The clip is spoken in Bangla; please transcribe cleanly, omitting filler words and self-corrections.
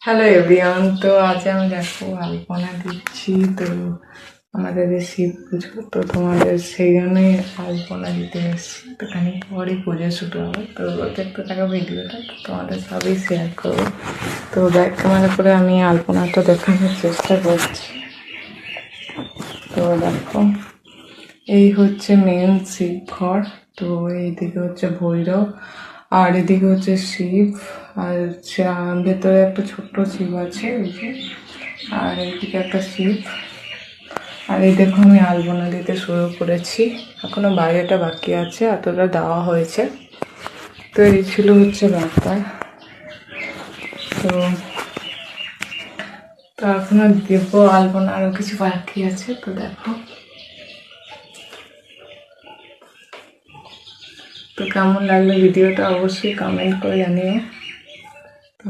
হ্যালো এভরিওয়ান, তো আজ আমি দেখো আলপনা দিচ্ছি। তো আমাদের যে শিব পুজো, তো তোমাদের সেই জন্যই আলপনা দিতে এসেছি। তো খানিক পরে পুজো শুরু হবে, তো দেখতে থাকা ভিডিওটা, তো তোমাদের সবই শেয়ার করবো। তো ব্যাক ক্যামেরা করে আমি আলপনাটা দেখানোর চেষ্টা করছি। তো দেখো, এই হচ্ছে মেন শিব ঘর। তো এইদিকে হচ্ছে ভৈরব, আর এদিকে হচ্ছে শিব, আর ভেতরে একটা ছোট্ট শিব আছে এই যে, আর এইদিকে একটা শিব। আর এই দেখো আমি আলপনা দিতে শুরু করেছি, এখনো বাইরেটা বাকি আছে, এতটা দেওয়া হয়েছে। তো এই ছিল হচ্ছে ব্যাপার। তো তো এখনো দেবো আলপনা, আরও কিছু বাকি আছে। তো দেখো, তো কেমন লাগলো ভিডিওটা অবশ্যই কমেন্ট করে জানিও। তো